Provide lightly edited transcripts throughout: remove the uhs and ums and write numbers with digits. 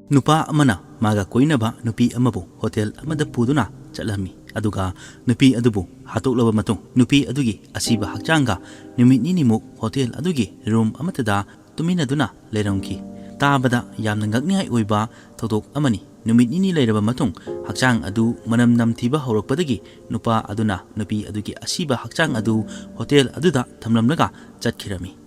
Nupa amana maga koinaba nupi amabu hotel amada puduna chatlami aduga nupi adubu hatoklaba matung nupi adugi asiba hakchanga numit ninimuk hotel adugi room amatada tuminaduna leirangki tabada yamna ngaknihai oiba thodok amani numit nini leiraba matung hakchang adu manam namthiba haurakpadagi nupa aduna nupi adugi asiba hakchang adu hotel aduda thamlamlaga chatkhirami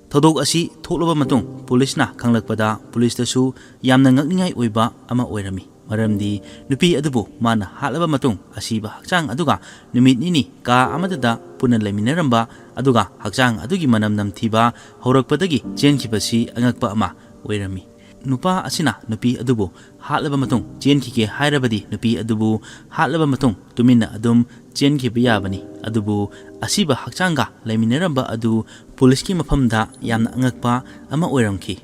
Thodok asi thoklaba matung pulisna khanglakpada pulistasu yamna ngakningai oiba ama oirami maramdi nupi adubu mana halaba matung asiba hakchang aduga numit nini ka amadada punan laiminaramba aduga hakchang adugi manam namthiba haurakpadagi chenkhibasi angakpa ama oirami nupa asina nupi adubu halaba matung chenkhike hairabadi nupi adubu halaba matung tuminna adum chenkhib yabani adubu asiba hakchanga laiminaramba adu puliski mafamda yamna angakpa ama oiramki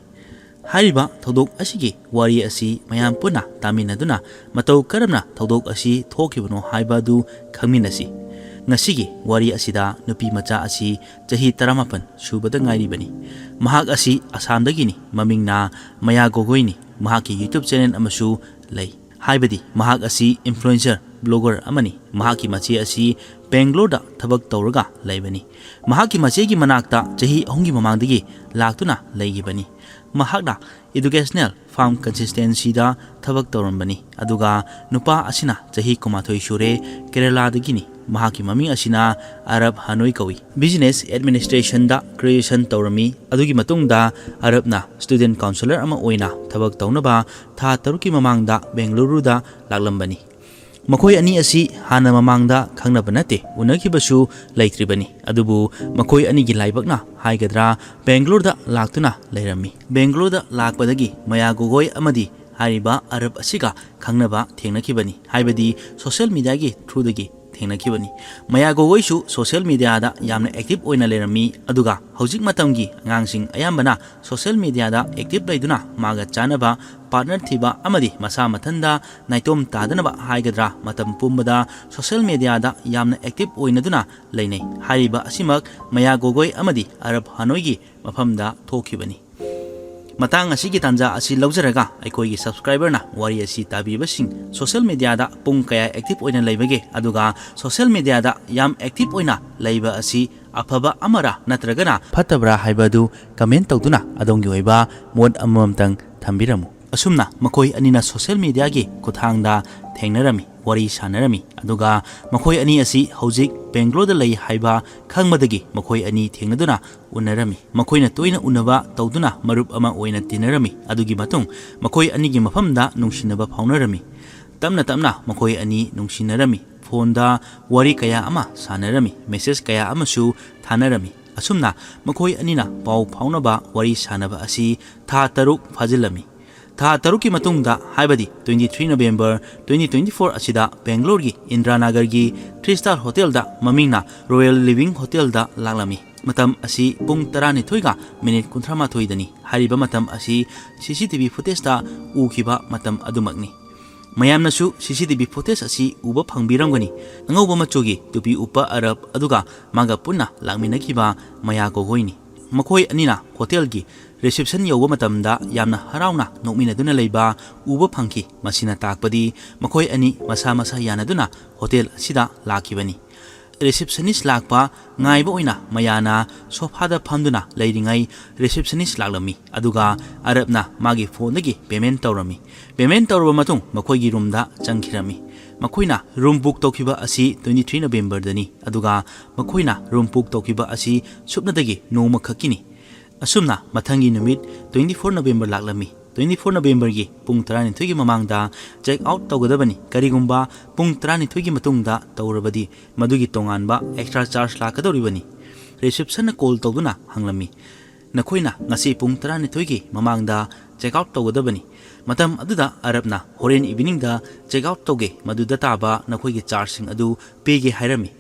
hariba thodok asigi wari asi mayam puna taminaduna matau karamna thodok asi thokibano haibadu khangminasi ngasigi wari asida nupi macha asi chahi 18 subada ngairibani mahak asi asamdagini mamingna maya gogoini mahaki youtube channel amasu lei haibadi mahak asi influencer blogger amani mahaki machi asi Bangalore da thabak tawraga laibani mahaki machegi manakta chahi ahungi mamangdagi laktuna laigibani mahakda educational farm consistency da thabak tawrambani aduga nupa asina chahi kumathoi sure Kerala dagini mahaki mami asina Arab Hanoi kawi business administration da creation tawrami adugi matungda Arabna student counselor ama oina thabak tawnaba tha taruki mamangda Bangalore da laklambani Makoi ani asi hana mamangda khangnaba nate unakibasu laitribani adubu makoi ani gi laibakna haigadra Bangalore da laktuna lairami Bangalore da lakpadagi maya gogoi amadi hariba Arab asiga khangnaba thengnakibani haibadi social media gi through dagi thengnakibani maya gogoi su social media da yamna active oina lairami aduga hojik matamgi angangsing ayambana social media da active laiduna maga chanaba partner thiba amadi masa mathanda naitom tadanaba haigadra matam pumbada social media da yamna active oinaduna leinai hariba asimak maya gogoi amadi Arab Hanoi gi mafamda thokibani matang asigi tanja asi laujaraga aikoigi subscriber na wari asi tabibasing social media da pung kaya active oina leibage aduga social media da yam active oina leiba asi afaba amara natragana phatabra haibadu comment tawduna adongi oiba mod amamtang thambiramu asumna makoi anina social media gi kuthangda thengnarami wari sanarami aduga makoi ani asi hojik Bangalore da lei haiba khangmadagi makoi ani thengnaduna unarami makoina toina unaba tawduna marup ama oina tinarami adugi matung makoi ani gi mafamda nungshinaba faunarami tamna makoi ani nungshinarami phonda wari kaya ama sanarami message kaya amasu thanarami asumna makoi anina pau faunaba wari sanaba asi tha taruk fajilami Tha taruki matungda haibadi 23 November 2024 asida Bangalore gi Indranagar gi 3-star hotelda mamingna Royal Living hotelda laklami matam asi pung 12 ga minute 38 dani hariba matam asi CCTV footage da ukiba matam adumakni mayamnasu CCTV footage asi uba phangbiramgani angauba machogi tupi upa Arab aduga maga punna lakminakiba maya gogoini makoi anina hotel gi reception yoba matamda yamna harauna nokminaduna leiba uba phangki masina takpadi makoi ani masa yanaduna hotel asida lakibani receptionist lakpa ngaiba oina mayana sofa da phamduna leiringai receptionist laklami aduga Arabna magi phone dagi payment tawrami payment tawraba matung makoi gi room da changkhirami makoina room book tokiba asi 23 November dani aduga makoina room book tokiba asi supnadagi noma khakini asumna mathangi numit 24 November laklami 24 November gi pung 12 gi mamangda check out tawgadabani karigumba pung 12 gi matungda tawrabadi madugi tonganba extra charge lakadoribani reception call tawduna hanglami nakoina ngasi pung 12 gi mamangda check out tawgadabani matam aduda Arabna horen evening da check out toge maduda taba nakoi gi charge sing adu pege hairami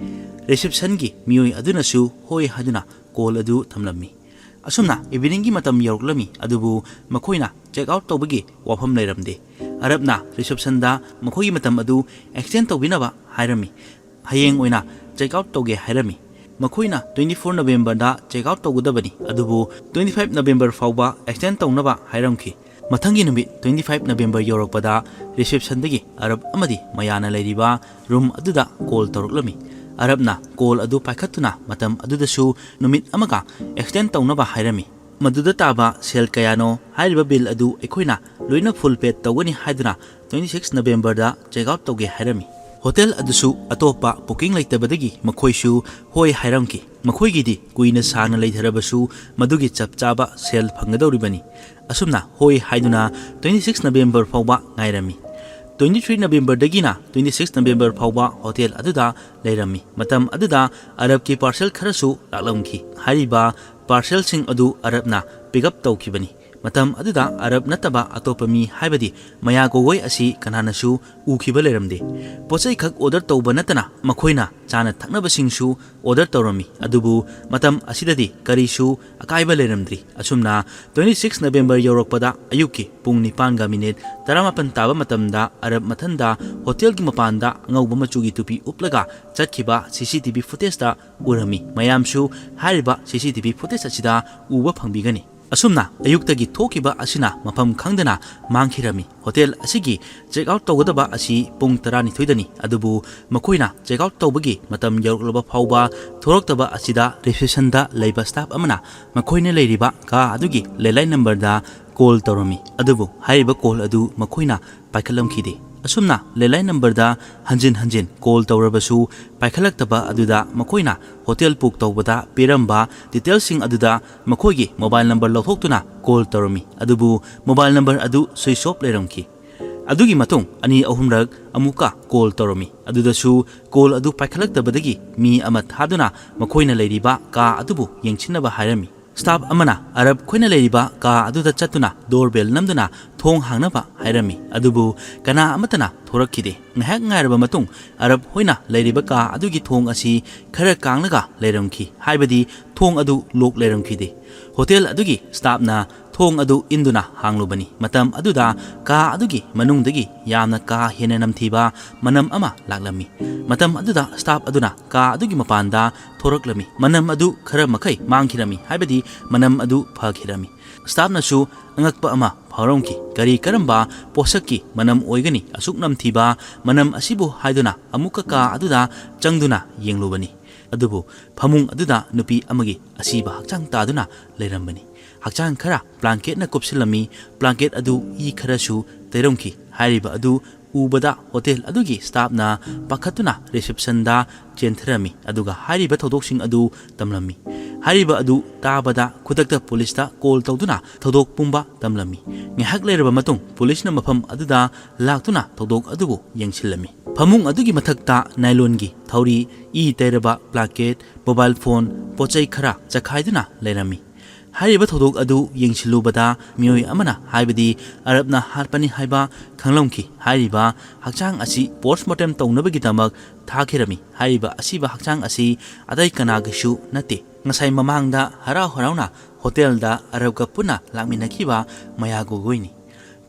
reception gi mioi aduna su hoi haduna call adu thamlami asumna evening gi matam yorklami adubu makoina check out tobagi wafam leiramde Arabna reception da makoi matam adu extend tobinaba hairami hayeng oina check out toge hairami makoina 24 November da check out togudabani adubu 25 November fauba extend tawnaba hairamki ꯃꯊꯪꯒꯤ ꯅꯨꯃꯤꯠ 25 November ꯌꯧꯔꯛꯄꯗ ꯔꯤꯁꯦꯞꯁꯟꯗꯒꯤ Arab ꯑꯃꯗꯤ ꯃꯌꯥꯅ ꯂꯩꯔꯤꯕ room ꯑꯗꯨꯗ call ꯇꯧꯔꯛꯂꯝꯃꯤ꯫ ꯑꯔꯕꯅ call ꯑꯗꯨ ꯄꯥꯏꯈꯠꯇꯨꯅ ꯃꯇꯝ ꯑꯗꯨꯗꯁꯨ ꯅꯨꯃꯤꯠ ꯑꯃꯒ ꯑꯦꯛꯁꯇꯦꯟ ꯇꯧꯅꯕ ꯍꯥꯏꯔꯝꯃꯤ꯫ ꯃꯗꯨꯗ ꯇꯥꯕ ꯁꯦꯜ ꯀꯌꯥꯅꯣ ꯍꯥꯏꯔꯤꯕ ꯕꯤꯜ ꯑꯗꯨ ꯑꯩꯈꯣꯏꯅ ꯂꯣꯏꯅ ꯐꯨꯜ ꯄꯦꯗ ꯇꯧꯒꯅꯤ ꯍꯥꯏꯗꯨꯅ 26 ꯅꯕꯦꯝꯕꯔꯗ ꯆꯦꯛ ꯑꯥꯎꯠ ꯇꯧꯒꯦ ꯍꯥꯏꯔꯝꯃꯤ꯫ ꯍꯣꯇꯦꯜ ꯑꯗꯨꯁꯨ ꯑꯇꯣꯞꯄ ꯕꯨꯀꯤꯡ ꯂꯩꯇꯕꯗꯒꯤ ꯃꯈꯣꯏꯁꯨ ꯍꯣꯏ ꯍꯥꯏꯔꯝꯈꯤ꯫ ꯃꯈꯣꯏꯒꯤꯗꯤ ꯀꯨꯏꯅ ꯁꯥꯡꯅ ꯂꯩꯊꯔꯕꯁꯨ ꯃꯗꯨꯒꯤ ꯆꯞ ꯆꯥꯕ ꯁꯦꯜ ꯐꯪꯒꯗꯧꯔꯤꯕꯅꯤ꯫ ꯑꯁꯨꯝꯅ ꯍꯣꯏ ꯍꯥꯏꯗꯨꯅ 26 ꯅꯕꯦꯝꯕꯔ ꯐꯥꯎꯕ ꯉꯥꯏꯔꯝꯃꯤ꯫ 23 ꯅꯕꯦꯝꯕꯔꯗꯒꯤꯅ 26 ꯅꯕꯦꯝꯕꯔ ꯐꯥꯎꯕ ꯍꯣꯇꯦꯜ ꯑꯗꯨꯗ ꯂꯩꯔꯝꯃꯤ꯫ ꯃꯇꯝ ꯑꯗꯨꯗ ꯑꯔꯕꯀꯤ ꯄꯥꯔꯁꯦꯜ ꯈꯔꯁꯨ ꯂꯥꯛꯂꯝꯈꯤ꯫ ꯍꯥꯏꯔꯤꯕ ꯄꯥꯔꯁꯦꯜꯁꯤꯡ ꯑꯗꯨ ꯑꯔꯕꯅ ꯄꯤꯛ ꯑꯞ ꯇꯧꯈꯤꯕꯅꯤ꯫ ꯃꯇꯝ ꯑꯗꯨꯗ ꯑꯔꯕ ꯅꯠꯇꯕ ꯑꯇꯣꯞꯄ ꯃꯤ ꯍꯥꯏꯕꯗꯤ ꯃꯌꯥꯒꯣꯒꯣꯏ ꯑꯁꯤ ꯀꯅꯥꯅꯁꯨ ꯎꯈꯤꯕ ꯂꯩꯔꯝꯗꯦ꯫ ꯄꯣꯠꯆꯩ ꯈꯛ ꯑꯣꯔꯗꯔ ꯇꯧꯕ ꯅꯠꯇꯅ ꯃꯈꯣꯏꯅ ꯆꯥꯅ ꯊꯛꯅꯕꯁꯤꯡꯁꯨ ꯑꯣꯔꯗꯔ ꯇꯧꯔꯝꯃꯤ꯫ ꯑꯗꯨꯕꯨ ꯃꯇꯝ ꯑꯁꯤꯗꯗꯤ ꯀꯔꯤꯁꯨ ꯑꯀꯥꯏꯕ ꯂꯩꯔꯝꯗ꯭ꯔꯤ꯫ ꯑꯁꯨꯝꯅ 26 ꯅꯕꯦꯝꯕꯔ ꯌꯧꯔꯛꯄꯗ ꯑꯌꯨꯛꯀꯤ ꯄꯨꯡ 9:19 ꯇꯥꯕ ꯃꯇꯝꯗ ꯑꯔꯕ ꯃꯊꯟꯗ ꯍꯣꯇꯦꯜꯒꯤ ꯃꯄꯥꯟꯗ ꯑꯉꯧꯕ ꯃꯆꯨꯒꯤ ꯇꯨꯄꯤ ꯎꯞꯂꯒ ꯆꯠꯈꯤꯕ CCTV ꯐꯨꯇꯦꯖꯇ ꯎꯔꯝꯃꯤ꯫ ꯃꯌꯥꯝꯁꯨ ꯍꯥꯏꯔꯤꯕ CCTV ꯐꯨꯇꯦꯖ ꯑꯁꯤꯗ ꯎꯕ ꯐꯪꯕꯤꯒꯅꯤ꯫ ꯑꯁꯨꯝꯅ ꯑꯌꯨꯛꯇꯒꯤ ꯊꯣꯛꯈꯤꯕ ꯑꯁꯤꯅ ꯃꯐꯝ ꯈꯪꯗꯅ ꯃꯥꯡꯈꯤꯔꯝꯃꯤ꯫ ꯍꯣꯇꯦꯜ ꯑꯁꯤꯒꯤ ꯆꯦꯛ ꯑꯥꯎꯠ ꯇꯧꯒꯗꯕ ꯑꯁꯤ ꯄꯨꯡ 12ꯗꯅꯤ꯫ ꯑꯗꯨꯕꯨ ꯃꯈꯣꯏꯅ ꯆꯦꯛ ꯑꯥꯎꯠ ꯇꯧꯕꯒꯤ ꯃꯇꯝ ꯌꯧꯔꯛꯂꯕ ꯐꯥꯎꯕ ꯊꯣꯔꯛꯇꯕ ꯑꯁꯤꯗ ꯔꯤꯁꯦꯞꯁꯟꯗ ꯂꯩꯕ ꯁ꯭ꯇꯥꯐ ꯑꯃꯅ ꯃꯈꯣꯏꯅ ꯂꯩꯔꯤꯕ ꯀꯥ ꯑꯗꯨꯒꯤ ꯂꯦꯟꯂꯥꯏꯟ ꯅꯝꯕꯔꯗ ꯀꯣꯜ ꯇꯧꯔꯝꯃꯤ꯫ ꯑꯗꯨꯕꯨ ꯍꯥꯏꯔꯤꯕ ꯀꯣꯜ ꯑꯗꯨ ꯃꯈꯣꯏꯅ ꯄꯥꯏꯈꯠꯂꯝꯈꯤꯗꯦ꯫ ꯑꯁꯨꯝꯅ ꯂꯦꯟꯂꯥꯏꯟ ꯅꯝꯕꯔꯗ ꯍꯟꯖꯤꯟ ꯍꯟꯖꯤꯟ ꯀꯣꯜ ꯇꯧꯔꯕꯁꯨ ꯄꯥꯏꯈꯠꯂꯛꯇꯕ ꯑꯗꯨꯗ ꯃꯈꯣꯏꯅ ꯍꯣꯇꯦꯜ ꯕꯨꯛ ꯇꯧꯕꯗ ꯄꯤꯔꯝꯕ ꯗꯤꯇꯦꯜꯁꯤꯡ ꯑꯗꯨꯗ ꯃꯈꯣꯏꯒꯤ ꯃꯣꯕꯥꯏꯜ ꯅꯝꯕꯔ ꯂꯧꯊꯣꯛꯇꯨꯅ ꯀꯣꯜ ꯇꯧꯔꯝꯃꯤ꯫ ꯑꯗꯨꯕꯨ ꯃꯣꯕꯥꯏꯜ ꯅꯝꯕꯔ ꯑꯗꯨ ꯁ꯭ꯋꯤꯆ ꯑꯣꯐ ꯂꯩꯔꯝꯈꯤ꯫ ꯑꯗꯨꯒꯤ ꯃꯇꯨꯡ 2-3ꯔꯛ ꯑꯃꯨꯛꯀ ꯀꯣꯜ ꯇꯧꯔꯝꯃꯤ꯫ ꯑꯗꯨꯗꯁꯨ ꯀꯣꯜ ꯑꯗꯨ ꯄꯥꯏꯈꯠꯂꯛꯇꯕꯗꯒꯤ ꯃꯤ ꯑꯃ ꯊꯥꯗꯨꯅ ꯃꯈꯣꯏꯅ ꯂꯩꯔꯤꯕ ꯀꯥ ꯑꯗꯨꯕꯨ ꯌꯦꯡꯁꯤꯟꯅꯕ ꯍꯥꯏꯔꯝꯃꯤ꯫ ꯁ꯭ꯇꯥꯐ ꯑꯃꯅ ꯑꯔꯕ ꯈꯣꯏꯅ ꯂꯩꯔꯤꯕ ꯀꯥ ꯑꯗꯨꯗ ꯆꯠꯇꯨꯅ ꯗꯣꯔꯕꯦꯜ ꯅꯝꯗꯨꯅ ꯊꯣꯡ ꯍꯥꯡꯅꯕ ꯍꯥꯏꯔꯝꯃꯤ꯫ ꯑꯗꯨꯕꯨ ꯀꯅꯥ ꯑꯃꯠꯇꯅ ꯊꯣꯔꯛꯈꯤꯗꯦ꯫ ꯉꯥꯏꯍꯥꯛ ꯉꯥꯏꯔꯕ ꯃꯇꯨꯡ ꯑꯔꯕ ꯍꯣꯏꯅ ꯂꯩꯔꯤꯕ ꯀꯥ ꯑꯗꯨꯒꯤ ꯊꯣꯡ ꯑꯁꯤ ꯈꯔ ꯀꯥꯡꯂꯒ ꯂꯩꯔꯝꯈꯤ꯫ ꯍꯥꯏꯕꯗꯤ ꯊꯣꯡ ꯑꯗꯨ ꯂꯣꯛ ꯂꯩꯔꯝꯈꯤꯗꯦ꯫ ꯍꯣꯇꯦꯜ ꯑꯗꯨꯒꯤ ꯁ꯭ꯇꯥꯐꯅ ꯊꯣꯡ ꯑꯗꯨ ꯏꯟꯗꯨꯅ ꯍꯥꯡꯂꯨꯕꯅꯤ꯫ ꯃꯇꯝ ꯑꯗꯨꯗ ꯀꯥ ꯑꯗꯨꯒꯤ ꯃꯅꯨꯡꯗꯒꯤ ꯌꯥꯝꯅ ꯀꯥ ꯍꯦꯟꯅ ꯅꯝꯊꯤꯕ ꯃꯅꯝ ꯑꯃ ꯂꯥꯛꯂꯝꯃꯤ꯫ ꯃꯇꯝ ꯑꯗꯨꯗ ꯁ꯭ꯇꯥꯐ ꯑꯗꯨꯅ ꯀꯥ ꯑꯗꯨꯒꯤ ꯃꯄꯥꯟꯗ ꯊꯣꯔꯛꯂꯝꯃꯤ꯫ ꯃꯅꯝ ꯑꯗꯨ ꯈꯔ ꯃꯈꯩ ꯃꯥꯡꯈꯤꯔꯝꯃꯤ꯫ ꯍꯥꯏꯕꯗꯤ ꯃꯅꯝ ꯑꯗꯨ ꯐꯈꯤꯔꯝꯃꯤ꯫ ꯁ꯭ꯇꯥꯐꯅꯁꯨ ꯑꯉꯛꯄ ꯑꯃ ꯐꯥꯎꯔꯝꯈꯤ꯫ ꯀꯔꯤ ꯀꯔꯝꯕ ꯄꯣꯠꯁꯛꯀꯤ ꯃꯅꯝ ꯑꯣꯏꯒꯅꯤ ꯑꯁꯨꯛ ꯅꯝꯊꯤꯕ ꯃꯅꯝ ꯑꯁꯤꯕꯨ ꯍꯥꯏꯗꯨꯅ ꯑꯃꯨꯛꯀ ꯀꯥ ꯑꯗꯨꯗ ꯆꯪꯗꯨꯅ ꯌꯦꯡꯂꯨꯕꯅꯤ꯫ ꯑꯗꯨꯕꯨ ꯐꯃꯨꯡ ꯑꯗꯨꯗ ꯅꯨꯄꯤ ꯑꯃꯒꯤ ꯑꯁꯤꯕ ꯍꯛꯆꯥꯡ ꯇꯥꯗꯨꯅ ꯂꯩꯔꯝꯕꯅꯤ꯫ ꯍꯛꯆꯥꯡ ꯈꯔ ꯕ꯭ꯂꯥꯡꯀꯦꯠꯅ ꯀꯨꯞꯁꯤꯜꯂꯝꯃꯤ꯫ ꯕ꯭ꯂꯥꯡꯀꯦꯠ ꯑꯗꯨ ꯏ ꯈꯔꯁꯨ ꯇꯩꯔꯝꯈꯤ꯫ ꯍꯥꯏꯔꯤꯕ ꯑꯗꯨ ꯎꯕꯗ ꯍꯣꯇꯦꯜ ꯑꯗꯨꯒꯤ ꯁ꯭ꯇꯥꯐꯅ ꯄꯥꯈꯠꯇꯨꯅ ꯔꯤꯁꯦꯞꯁꯟꯗ ꯆꯦꯟꯊꯔꯝꯃꯤ ꯑꯗꯨꯒ ꯍꯥꯏꯔꯤꯕ ꯊꯧꯗꯣꯛꯁꯤꯡ ꯑꯗꯨ ꯇꯝꯂꯝꯃꯤ꯫ ꯍꯥꯏꯔꯤꯕ ꯑꯗꯨ ꯇꯥꯕꯗ ꯈꯨꯗꯛꯇ ꯄꯨꯂꯤꯁꯇ ꯀꯣꯜ ꯇꯧꯗꯨꯅ ꯊꯧꯗꯣꯛ ꯄꯨꯝꯕ ꯇꯝꯂꯝꯃꯤ꯫ ꯉꯥꯏꯍꯥꯛ ꯂꯩꯔꯕ ꯃꯇꯨꯡ ꯄꯨꯂꯤꯁꯅ ꯃꯐꯝ ꯑꯗꯨꯗ ꯂꯥꯛꯇꯨꯅ ꯊꯧꯗꯣꯛ ꯑꯗꯨꯕꯨ ꯌꯦꯡꯁꯤꯜꯂꯝꯃꯤ꯫ ꯐꯃꯨꯡ ꯑꯗꯨꯒꯤ ꯃꯊꯛꯇ ꯅꯥꯏꯂꯣꯟꯒꯤ ꯊꯧꯔꯤ, ꯏ ꯇꯩꯔꯕ ꯕ꯭ꯂꯥꯡꯀꯦꯠ, ꯃꯣꯕꯥꯏꯜ ꯐꯣꯟ, ꯄꯣꯠꯆꯩ ꯈꯔ ꯆꯈꯥꯏꯗꯨꯅ ꯂꯩꯔꯝꯃꯤ꯫ ꯍꯥꯏꯔꯤꯕ ꯊꯧꯗꯣꯛ ꯑꯗꯨ ꯌꯦꯡꯁꯤꯜꯂꯨꯕꯗ ꯃꯤꯑꯣꯏ ꯑꯃꯅ ꯍꯥꯏꯕꯗꯤ ꯑꯔꯕꯅ ꯍꯥꯠꯄꯅꯤ ꯍꯥꯏꯕ ꯈꯪꯂꯝꯈꯤ꯫ ꯍꯥꯏꯔꯤꯕ ꯍꯛꯆꯥꯡ ꯑꯁꯤ ꯄꯣꯁꯠꯃꯣꯔꯇꯦꯝ ꯇꯧꯅꯕꯒꯤꯗꯃꯛ ꯊꯥꯈꯤꯔꯝꯃꯤ꯫ ꯍꯥꯏꯔꯤꯕ ꯑꯁꯤꯕ ꯍꯛꯆꯥꯡ ꯑꯁꯤ ꯑꯇꯩ ꯀꯅꯥꯒꯤꯁꯨ ꯅꯠꯇꯦ꯫ ꯉꯁꯥꯏ ꯃꯃꯥꯡꯗ ꯍꯔꯥꯎ ꯍꯔꯥꯎꯅ ꯍꯣꯇꯦꯜꯗ ꯑꯔꯕꯒ ꯄꯨꯟꯅ ꯂꯥꯛꯃꯤꯟꯅꯈꯤꯕ ꯃꯌꯥꯒꯣꯒꯣꯏꯅꯤ꯫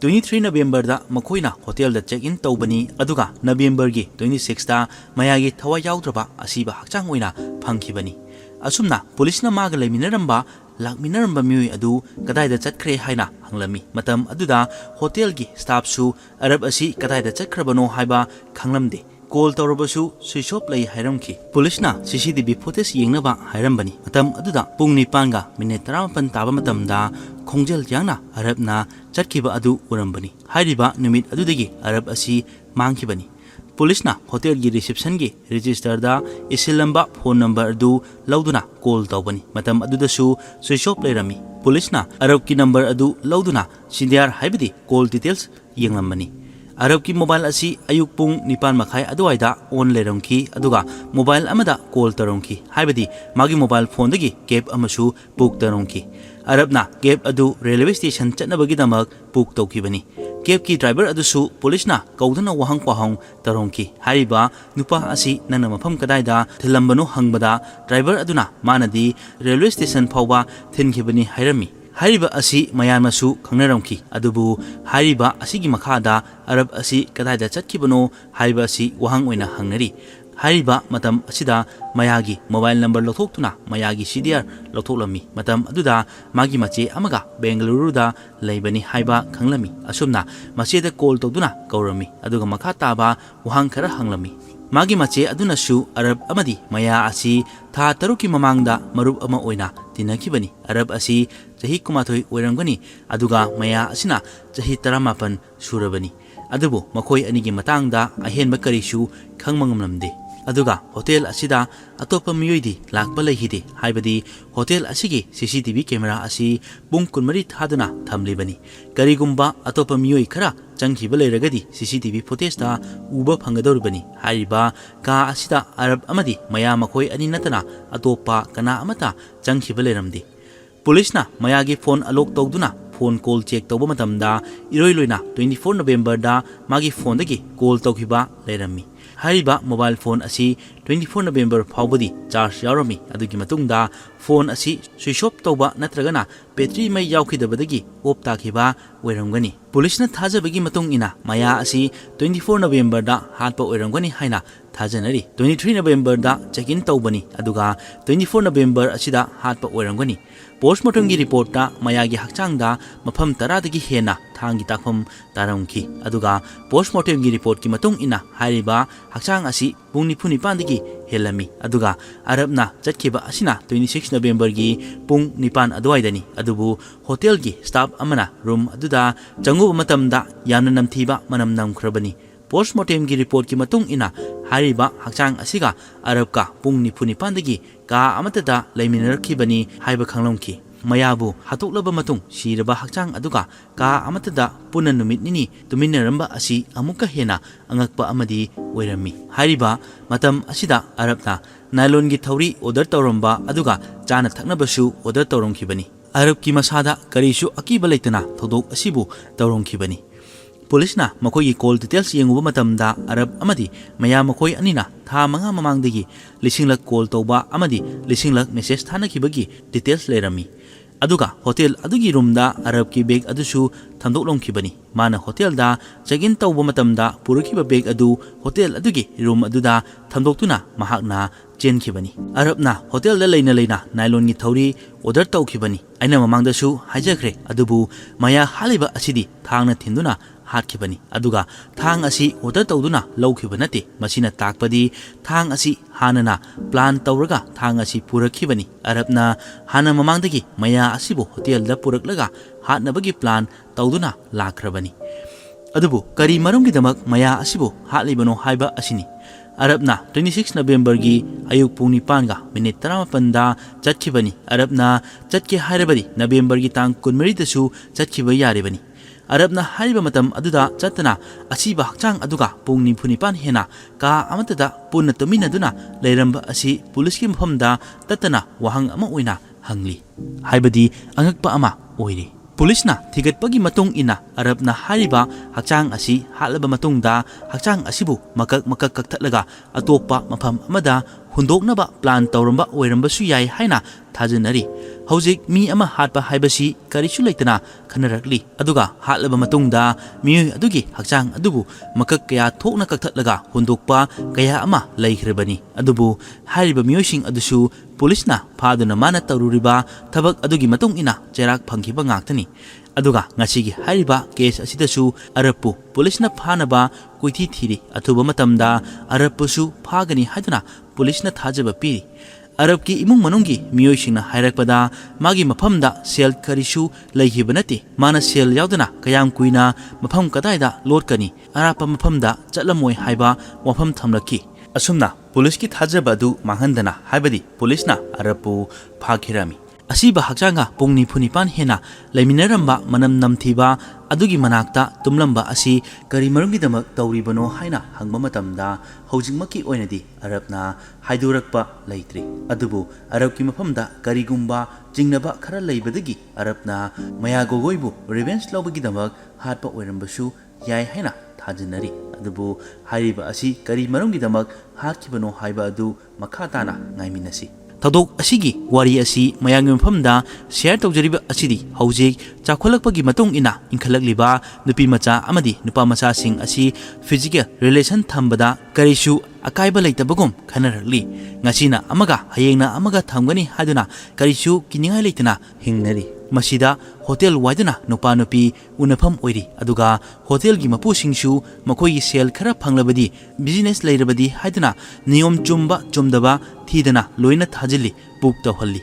23 ꯅꯕꯦꯝꯕꯔꯗ ꯃꯈꯣꯏꯅ ꯍꯣꯇꯦꯜꯗ ꯆꯦꯛ ꯏꯟ ꯇꯧꯕꯅꯤ꯫ ꯑꯗꯨꯒ ꯅꯕꯦꯝꯕꯔꯒꯤ 26ꯇ ꯃꯌꯥꯒꯤ ꯊꯋꯥꯏ ꯌꯥꯎꯗ꯭ꯔꯕ ꯑꯁꯤꯕ ꯍꯛꯆꯥꯡ ꯑꯣꯏꯅ ꯐꯪꯈꯤꯕꯅꯤ꯫ ꯑꯁꯨꯝꯅ ꯄꯨꯂꯤꯁꯅ ꯃꯥꯒ ꯂꯥꯛꯃꯤꯟꯅꯔꯝꯕ ꯃꯤꯑꯣꯏ ꯑꯗꯨ ꯀꯗꯥꯏꯗ ꯆꯠꯈ꯭ꯔꯦ ꯍꯥꯏꯅ ꯍꯪꯂꯝꯃꯤ꯫ ꯃꯇꯝ ꯑꯗꯨꯗ ꯍꯣꯇꯦꯜꯒꯤ ꯁ꯭ꯇꯥꯐꯁꯨ ꯑꯔꯕ ꯑꯁꯤ ꯀꯗꯥꯏꯗ ꯆꯠꯈ꯭ꯔꯕꯅꯣ ꯍꯥꯏꯕ ꯈꯪꯂꯝꯗꯦ꯫ ꯀꯣꯜ ꯇꯧꯔꯕꯁꯨ ꯁ꯭ꯋꯤꯆ ꯑꯣꯐ ꯂꯩ ꯍꯥꯏꯔꯝꯈꯤ꯫ ꯄꯨꯂꯤꯁꯅ CCTV ꯐꯨꯇꯦꯖ ꯌꯦꯡꯅꯕ ꯍꯥꯏꯔꯝꯕꯅꯤ꯫ ꯃꯇꯝ ꯑꯗꯨꯗ ꯄꯨꯡ 9:18 ꯇꯥꯕ ꯃꯇꯝꯗ ꯈꯣꯡꯖꯦꯜ ꯌꯥꯡꯅ ꯑꯔꯕꯅ ꯆꯠꯈꯤꯕ ꯑꯗꯨ ꯎꯔꯝꯕꯅꯤ꯫ ꯍꯥꯏꯔꯤꯕ ꯅꯨꯃꯤꯠ ꯑꯗꯨꯗꯒꯤ ꯑꯔꯕ ꯑꯁꯤ ꯃꯥꯡꯈꯤꯕꯅꯤ꯫ ꯄꯨꯂꯤꯁꯅ ꯍꯣꯇꯦꯜꯒꯤ ꯔꯤꯁꯦꯞꯁꯟꯒꯤ ꯔꯦꯖꯤꯁꯇꯔꯗ ꯏꯁꯤꯜꯂꯝꯕ ꯐꯣꯟ ꯅꯝꯕꯔ ꯑꯗꯨ ꯂꯧꯗꯨꯅ ꯀꯣꯜ ꯇꯧꯕꯅꯤ꯫ ꯃꯇꯝ ꯑꯗꯨꯗꯁꯨ ꯁ꯭ꯋꯤꯆ ꯑꯣꯐ ꯂꯩꯔꯝꯃꯤ꯫ ꯄꯨꯂꯤꯁꯅ ꯑꯔꯕꯀꯤ ꯅꯝꯕꯔ ꯑꯗꯨ ꯂꯧꯗꯨꯅ CDR ꯍꯥꯏꯕꯗꯤ ꯀꯣꯜ ꯗꯤꯇꯦꯜꯁ ꯌꯦꯡꯂꯝꯕꯅꯤ꯫ ꯑꯔꯕꯀꯤ ꯃꯣꯕꯥꯏꯜ ꯑꯁꯤ ꯑꯌꯨꯛ ꯄꯨꯡ 9:30 ꯑꯗꯨꯋꯥꯏꯗ ꯑꯣꯟ ꯂꯩꯔꯝꯈꯤ꯫ ꯑꯗꯨꯒ ꯃꯣꯕꯥꯏꯜ ꯑꯃꯗ ꯀꯣꯜ ꯇꯧꯔꯝꯈꯤ꯫ ꯍꯥꯏꯕꯗꯤ ꯃꯥꯒꯤ ꯃꯣꯕꯥꯏꯜ ꯐꯣꯟꯗꯒꯤ ꯀꯦꯕ ꯑꯃꯁꯨ ꯕꯨꯛ ꯇꯧꯔꯝꯈꯤ꯫ ꯑꯔꯕꯅ ꯀꯦꯕ ꯑꯗꯨ ꯔꯦꯜꯋꯦ ꯁ꯭ꯇꯦꯁꯟ ꯆꯠꯅꯕꯒꯤꯗꯃꯛ ꯕꯨꯛ ꯇꯧꯈꯤꯕꯅꯤ꯫ ꯀꯦꯕꯀꯤ ꯗ꯭ꯔꯥꯏꯚꯔ ꯑꯗꯨꯁꯨ ꯄꯨꯂꯤꯁꯅ ꯀꯧꯗꯨꯅ ꯋꯥꯍꯪ ꯄꯥꯎꯍꯪ ꯇꯧꯔꯝꯈꯤ꯫ ꯍꯥꯏꯔꯤꯕ ꯅꯨꯄꯥ ꯑꯁꯤ ꯅꯪꯅ ꯃꯐꯝ ꯀꯗꯥꯏꯗ ꯊꯤꯜꯂꯝꯕꯅꯣ ꯍꯪꯕꯗ ꯗ꯭ꯔꯥꯏꯚꯔ ꯑꯗꯨꯅ ꯃꯥꯅꯗꯤ ꯔꯦꯜꯋꯦ ꯁ꯭ꯇꯦꯁꯟ ꯐꯥꯎꯕ ꯊꯤꯟꯈꯤꯕꯅꯤ ꯍꯥꯏꯔꯝꯃꯤ꯫ ꯍꯥꯏꯔꯤꯕ ꯑꯁꯤ ꯃꯌꯥꯝꯅꯁꯨ ꯈꯪꯅꯔꯝꯈꯤ꯫ ꯑꯗꯨꯕꯨ ꯍꯥꯏꯔꯤꯕ ꯑꯁꯤꯒꯤ ꯃꯈꯥꯗ ꯑꯔꯕ ꯑꯁꯤ ꯀꯗꯥꯏꯗ ꯆꯠꯈꯤꯕꯅꯣ ꯍꯥꯏꯕ ꯑꯁꯤ ꯋꯥꯍꯪ ꯑꯣꯏꯅ ꯍꯪꯅꯔꯤ꯫ Hariba matam asida mayagi mobile number lothokuna mayagi CDR lothoklami matam aduda magi mache amaga Bengaluru da leibani haiba khanglami asumna macheda call toduna kaurami aduga makha taba wahang khara hanglami magi mache aduna shu Arab amadi maya asi tha taruki mamangda marup ama oina tinakibani Arab asi jahi kumathoi oirangani aduga maya asina jahi 18 surabani adubu makoi anigi matangda ahenba karishu khangmangamlamde aduga hotel asida atopa miyoidi lakba leihide haibadi hotel asigi CCTV camera asi bung kunmari thaduna thamlibani karigumba atopa miyoi khara changkhiba leiragadi CCTV footage da uba phangadorubani haiba ka asida Arab amadi maya makoi ani natana atopa kana amata changkhiba leiramdi police na mayagi phone alok tawduna phone call check tawba matamda iroi loina 24 November da magi phone dagi call tawkhiba leirami hariba mobile phone asi 24 November phawbadi charge yarami adugi matungda phone asi switch off tawba natragana battery mai yawkhidabadagi off takhiba oiramgani police na thajabagi matung ina maya asi 24 November da hatpa oiramgani haina thajanari 23 November da check in tawbani aduga 24 November asida hatpa oiramgani postmortem gi report ta mayagi hakchang da mafam taradagi hena thangi takpham taramki aduga postmortem gi report ki matung ina hariba hakchang asi pungni phuni pandagi helami aduga Arabna chatkiba asina 26 November gi pung nipan adwaidani adubu hotel gi staff amana room aduda changu matamda yamna namthiba manam namkhrabani postmortem gi report ki matung ina hariba hakchang asiga Arab ka pung nipuni pandagi ka amatada leiminarkhibani haiba khanglomki mayabu hatuklaba matung siraba hakchang aduga ka amatada punan numit nini tuminaramba asi amuka hena angakpa amadi oirami hariba matam asida Arabna nylon gi thauri order tawramba aduga chana thaknabasu order tawromkhibani Arab ki masada karishu akiba leitana thodok asibu tawromkhibani police na makoi call details yenguba matamda Arab amadi maya makoi anina tha manga mamangdagi lisinglak call tawba amadi lisinglak message thanakibagi details lerami aduga hotel adugi room da Arab ki bag adusu thandoklomkhibani mana hotel da check in tawba matamda purukiba bag adu hotel adugi room aduda thandoktuna mahakna chenkhibani Arabna hotel da leina nylon gi thauri order tawkhibani aina mamangda su hajakre adubu maya haliba asidi thangna thinduna hatkibani aduga thang asi order tawduna lawkhibanate masina takpadi thang asi hanana plan tawraga thang asi purakhibani Arabna hana mamangdagi maya asibu hotel da puraklaga hatnabagi plan tawduna lakhrabani adubu kari marumgi damak maya asibu hatlibano haiba asini Arabna 26 November gi ayuk pung 9 ga minute 18 da chatkibani Arabna chatke hairabadi November gi tang 19 da su chatkiba yaribani Arabna hariba matam aduda chatana asiba hakchang aduga pung 9 hena ka amatada punna tuminaduna leiramba asi police ki mafamda tatana wahang ama oina hangli haibadi angakpa ama oire police na thigatpagi matung ina Arabna hariba hakchang asi halaba matungda hakchang asibu makak kakthatlaga atopa mafam amada hundoknaba plan tawramba oiramba su yai haina thajanari hojik mi ama hatpa haibasi karisu leitana khanarakli aduga hatlaba matungda mi adugi hakchang adubu makak kaya thokna kakthatlaga hundokpa kaya ama leikhrebani adubu hariba miyoising adusu police na phaduna mana tawruriba thabak adugi matung ina cherak phangkiba ngaktani aduga ngasigi hariba case asidasu Arabpu police na phanaba kuithi thiri athuba matamda Arabpu su phagani haduna police na thajaba piri Arab ki imung manunggi miyoisingna hairakpada magi mafamda sel karisu leihibanate mana sel yaudana kayam kuina mafam kadaida lotkani arapa mafamda chatlamoi haiba wafam thamlaki asumna police ki thajaba du manghandana haibadi police na Arabpu phakhirami asiba hakchanga pung 9 hena leiminaramba manam namthiba adugi manakta tumlamba asi kari marumgi damak tawribano haina hangba matamda hojingmaki oinadi Arabna haidurakpa leitri adubu Arab ki mafamda karigumba jingnaba khara leibadagi Arabna maya gogoibu revenge lobagi damak hatpa oirambasu yai haina thajanari adubu hariba asi kari marumgi damak hatkibano haiba adu makhatana ngaiminasi ꯊꯧꯗꯣꯛ ꯑꯁꯤꯒꯤ ꯋꯥꯔꯤ ꯑꯁꯤ ꯃꯌꯥꯝꯒꯤ ꯃꯐꯝꯗ share ꯇꯧꯖꯔꯤꯕ ꯑꯁꯤꯗꯤ ꯍꯧꯖꯤꯛ ꯆꯥꯎꯈꯠꯂꯛꯄꯒꯤ ꯃꯇꯨꯡ ꯏꯟꯅ ꯏꯟꯈꯠꯂꯛꯂꯤꯕ ꯅꯨꯄꯤ ꯃꯆꯥ ꯑꯃꯗꯤ ꯅꯨꯄꯥ ꯃꯆꯥꯁꯤꯡ ꯑꯁꯤ ꯐꯤꯖꯤꯀꯦꯜ ꯔꯤꯂꯦꯁꯟ ꯊꯝꯕꯗ ꯀꯔꯤꯁꯨ ꯑꯀꯥꯏꯕ ꯂꯩꯇꯕꯒꯨꯝ ꯈꯟꯅꯔꯛꯂꯤ ꯉꯁꯤꯅ ꯑꯃꯒ ꯍꯌꯦꯡꯅ ꯑꯃꯒ ꯊꯝꯒꯅꯤ ꯍꯥꯏꯗꯨꯅ ꯀꯔꯤꯁꯨ ꯀꯤꯅꯤꯡꯉꯥꯏ ꯂꯩꯇꯅ ꯍꯤꯡꯅꯔꯤ ꯃꯁꯤꯗ ꯍꯣꯇꯦꯜ ꯋꯥꯏꯗꯨꯅ ꯅꯨꯄꯥ ꯅꯨꯄꯤ ꯎꯅꯐꯝ ꯑꯣꯏꯔꯤ ꯑꯗꯨꯒ ꯍꯣꯇꯦꯜꯒꯤ ꯃꯄꯨꯁꯤꯡꯁꯨ ꯃꯈꯣꯏꯒꯤ ꯁꯦꯜ ꯈꯔ ꯐꯪꯂꯕꯗꯤ ꯕꯤꯖꯤꯅꯦꯁ ꯂꯩꯔꯕꯗꯤ ꯍꯥꯏꯗꯨꯅ ꯅꯤꯌꯣꯝ ꯆꯨꯝꯕ ꯆꯨꯝꯗꯕ ꯊꯤꯗꯅ ꯂꯣꯏꯅ ꯊꯥꯖꯤꯜꯂꯤ ꯕꯨꯛ ꯇꯧꯍꯜꯂꯤ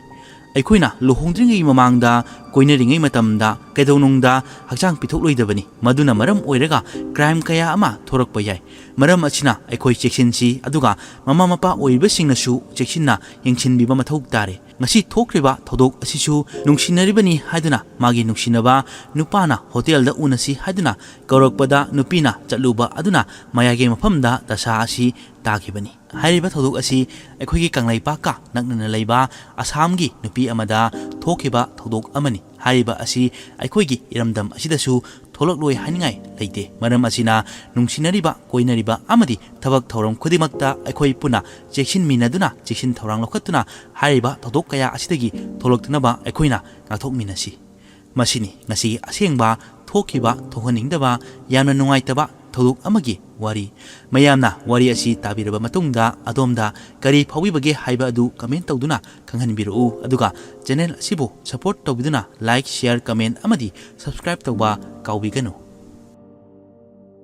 ꯑꯩꯈꯣꯏꯅ ꯂꯨꯍꯣꯡꯗ꯭ꯔꯤꯉꯩ ꯃꯃꯥꯡꯗ ꯀꯣꯏꯅꯔꯤꯉꯩ ꯃꯇꯝꯗ ꯀꯩꯗꯧꯅꯨꯡꯗ ꯍꯛꯆꯥꯡ ꯄꯤꯊꯣꯛꯂꯣꯏꯗꯕꯅꯤ ꯃꯗꯨꯅ ꯃꯔꯝ ꯑꯣꯏꯔꯒ ꯀ꯭ꯔꯥꯏꯝ ꯀꯌꯥ ꯑꯃ ꯊꯣꯔꯛꯄ ꯌꯥꯏ ꯃꯔꯝ ꯑꯁꯤꯅ ꯑꯩꯈꯣꯏ ꯆꯦꯛꯁꯤꯟꯁꯤ ꯑꯗꯨꯒ ꯃꯃꯥ ꯃꯄꯥ ꯑꯣꯏꯔꯤꯕꯁꯤꯡꯅꯁꯨ ꯆꯦꯛꯁꯤꯟꯅ ꯌꯦꯡꯁꯤꯟꯕꯤꯕ ꯃꯊꯧ ꯇꯥꯔꯦ ꯉꯁꯤ ꯊꯣꯛꯈ꯭ꯔꯤꯕ ꯊꯧꯗꯣꯛ ꯑꯁꯤꯁꯨ ꯅꯨꯡꯁꯤꯅꯔꯤꯕꯅꯤ ꯍꯥꯏꯗꯨꯅ ꯃꯥꯒꯤ ꯅꯨꯡꯁꯤꯅꯕ ꯅꯨꯄꯥꯅ ꯍꯣꯇꯦꯜꯗ ꯎꯅꯁꯤ ꯍꯥꯏꯗꯨꯅ ꯀꯧꯔꯛꯄꯗ ꯅꯨꯄꯤꯅ ꯆꯠꯂꯨꯕ ꯑꯗꯨꯅ ꯃꯌꯥꯏꯒꯤ ꯃꯐꯝꯗ ꯗꯁꯥ ꯑꯁꯤ ꯇꯥꯈꯤꯕꯅꯤ ꯍꯥꯏꯔꯤꯕ ꯊꯧꯗꯣꯛ ꯑꯁꯤ ꯑꯩꯈꯣꯏꯒꯤ ꯀꯪꯂꯩꯄꯥꯛꯀ ꯅꯛꯅꯅ ꯂꯩꯕ ꯑꯁꯥꯝꯒꯤ ꯅꯨꯄꯤ ꯑꯃꯗ ꯊꯣꯛꯈꯤꯕ ꯊꯧꯗꯣꯛ ꯑꯃꯅꯤ ꯍꯥꯏꯔꯤꯕ ꯑꯁꯤ ꯑꯩꯈꯣꯏꯒꯤ ꯏꯔꯝꯗꯝ ꯑꯁꯤꯗꯁꯨ ꯊꯣꯛꯂꯛꯂꯣꯏ ꯍꯥꯏꯅꯤꯡꯉꯥꯏ ꯂꯩꯇꯦ ꯃꯔꯝ ꯑꯁꯤꯅ ꯅꯨꯡꯁꯤꯅꯔꯤꯕ ꯀꯣꯏꯅꯔꯤꯕ ꯑꯃꯗꯤ ꯊꯕꯛ ꯊꯧꯔꯝ ꯈꯨꯗꯤꯡꯃꯛꯇ ꯑꯩꯈꯣꯏ ꯄꯨꯟꯅ ꯆꯦꯛꯁꯤꯟꯃꯤꯟꯅꯗꯨꯅ ꯆꯦꯛꯁꯤꯟ ꯊꯧꯔꯥꯡ ꯂꯧꯈꯠꯇꯨꯅ ꯍꯥꯏꯔꯤꯕ ꯊꯧꯗꯣꯛ ꯀꯌꯥ ꯑꯁꯤꯗꯒꯤ ꯊꯣꯛꯂꯛꯇꯅꯕ ꯑꯩꯈꯣꯏꯅ ꯉꯥꯛꯊꯣꯛꯃꯤꯟꯅꯁꯤ ꯃꯁꯤꯅꯤ ꯉꯁꯤꯒꯤ ꯑꯁꯦꯡꯕ ꯊꯣꯛꯈꯤꯕ ꯊꯣꯛꯍꯟꯅꯤꯡꯗꯕ ꯌꯥꯝꯅ ꯅꯨꯡꯉꯥꯏꯇꯕ ꯊꯧꯗꯣꯛ ꯑꯃꯒꯤ ꯋꯥꯔꯤ ꯃꯌꯥꯝꯅ ꯋꯥꯔꯤ ꯑꯁꯤ ꯇꯥꯕꯤꯔꯕ ꯃꯇꯨꯡꯗ ꯑꯗꯣꯝꯗ ꯀꯔꯤ ꯐꯥꯎꯕꯤꯕꯒꯦ ꯍꯥꯏꯕ ꯑꯗꯨ ꯀꯃꯦꯟ ꯇꯧꯗꯨꯅ ꯈꯪꯍꯟꯕꯤꯔꯛꯎ ꯑꯗꯨꯒ ꯆꯦꯅꯦꯜ ꯑꯁꯤꯕꯨ ꯁꯄꯣꯔꯠ ꯇꯧꯕꯤꯗꯨꯅ ꯂꯥꯏꯛ ꯁꯦꯌꯔ ꯀꯃꯦꯟ ꯑꯃꯗꯤ ꯁꯕꯁꯀ꯭ꯔꯥꯏꯕ ꯇꯧꯕ ꯀꯥꯎꯕꯤꯒꯅꯨ